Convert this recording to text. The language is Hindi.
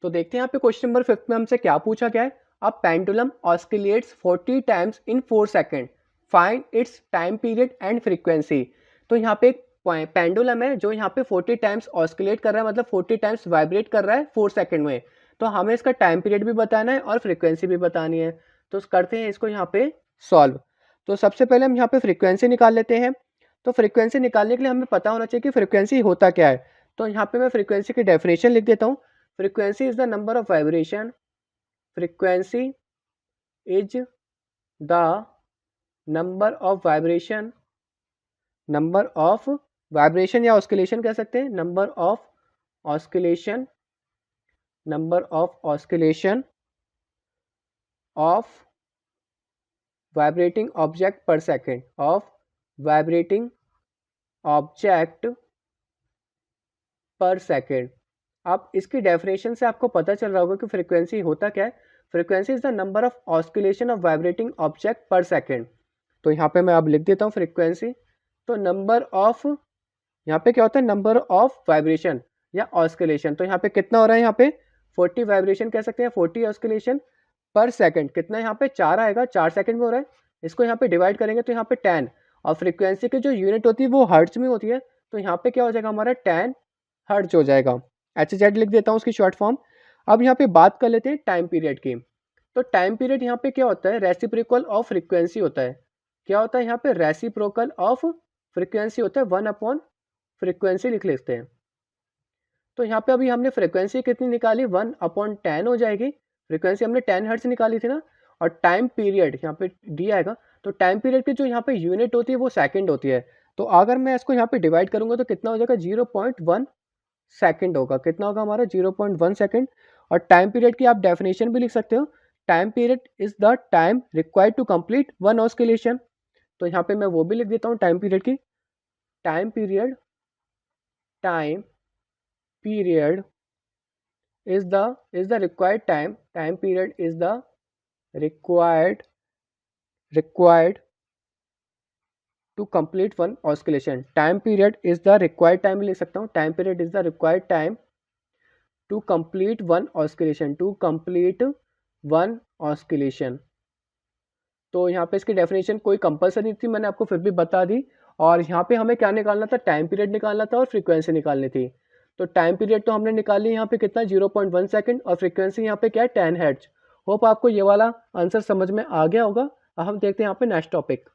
तो देखते हैं यहाँ पे क्वेश्चन नंबर 5 में हमसे क्या पूछा गया है। A pendulum oscillates 40 times in 4 second, find its time period and frequency. तो यहाँ पे एक पेंडुलम है जो यहाँ पे 40 टाइम्स ऑस्किलेट कर रहा है, मतलब 40 टाइम्स वाइब्रेट कर रहा है 4 सेकंड में। तो हमें इसका टाइम पीरियड भी बताना है और फ्रीक्वेंसी भी बतानी है। तो करते हैं इसको यहाँ पे सॉल्व। तो सबसे पहले हम यहाँ पे फ्रीक्वेंसी निकाल लेते हैं। तो फ्रीक्वेंसी निकालने के लिए हमें पता होना चाहिए कि फ्रीक्वेंसी होता क्या है। तो यहाँ पे मैं फ्रीक्वेंसी की डेफिनेशन लिख देता हूँ। Frequency is the number of vibration, frequency is the number of vibration, number of vibration या ऑस्किलेशन कह सकते हैं, number of oscillation, number of oscillation of vibrating object पर सेकेंड, ऑफ वाइब्रेटिंग ऑब्जेक्ट पर सेकेंड। अब इसकी डेफिनेशन से आपको पता चल रहा होगा कि फ्रीक्वेंसी होता क्या है। Frequency is the number of oscillation of vibrating object पर सेकेंड। तो यहाँ पे मैं अब लिख देता हूँ फ्रीक्वेंसी। तो नंबर ऑफ, यहाँ पे क्या होता है, नंबर ऑफ वाइब्रेशन या ऑस्किलेशन। तो यहाँ पे कितना हो रहा है, यहाँ पे 40 वाइब्रेशन कह सकते हैं, 40 ऑस्किलेशन पर सेकंड। कितना यहाँ पे 4 आएगा, 4 सेकंड में हो रहा है। इसको यहाँ पे डिवाइड करेंगे तो यहाँ पे 10, और फ्रीक्वेंसी की जो यूनिट होती है वो हर्ट्ज में होती है। तो यहाँ पे क्या हो जाएगा हमारा 10 हर्ट्ज हो जाएगा। HZ लिख देता हूँ उसकी शॉर्ट फॉर्म। अब यहाँ पे बात कर लेते हैं टाइम पीरियड की। तो टाइम पीरियड यहाँ पे क्या होता है, रेसिप्रोकल ऑफ फ्रीक्वेंसी होता है। क्या होता है यहाँ पे, रेसिप्रोकल ऑफ फ्रीक्वेंसी होता है, 1 अपॉन फ्रीक्वेंसी लिख लेते हैं। तो यहाँ पे अभी हमने फ्रीक्वेंसी कितनी निकाली, 1/10 हो जाएगी। फ्रीक्वेंसी हमने 10 हर्ट्ज निकाली थी ना। और टाइम पीरियड यहाँ पे डी आएगा। तो टाइम पीरियड की जो यहाँ पे यूनिट होती है वो सेकंड होती है। तो अगर मैं इसको यहाँ पे डिवाइड करूंगा तो कितना हो जाएगा, 0.1 सेकंड होगा। कितना होगा हमारा, 0.1 सेकंड। और टाइम पीरियड की आप डेफिनेशन भी लिख सकते हो। Time period is the time required to complete one oscillation. तो यहाँ पे मैं वो भी लिख देता हूँ टाइम पीरियड की। Time period is the required time period is the required to complete one oscillation. Time period is the required time लिख सकता हूँ, time period is the required time to complete one oscillation. तो यहाँ पे इसकी डेफिनेशन कोई कंपल्सरी नहीं थी, मैंने आपको फिर भी बता दी। और यहाँ पे हमें क्या निकालना था, टाइम पीरियड निकालना था और फ्रीक्वेंसी निकालनी थी। तो टाइम पीरियड तो हमने निकाली यहाँ पे कितना, 0.1 सेकंड, और फ्रीक्वेंसी यहाँ पे क्या है, 10 हर्ट्ज। होप आपको ये वाला आंसर समझ में आ गया होगा। अब हम देखते हैं यहाँ पे नेक्स्ट टॉपिक।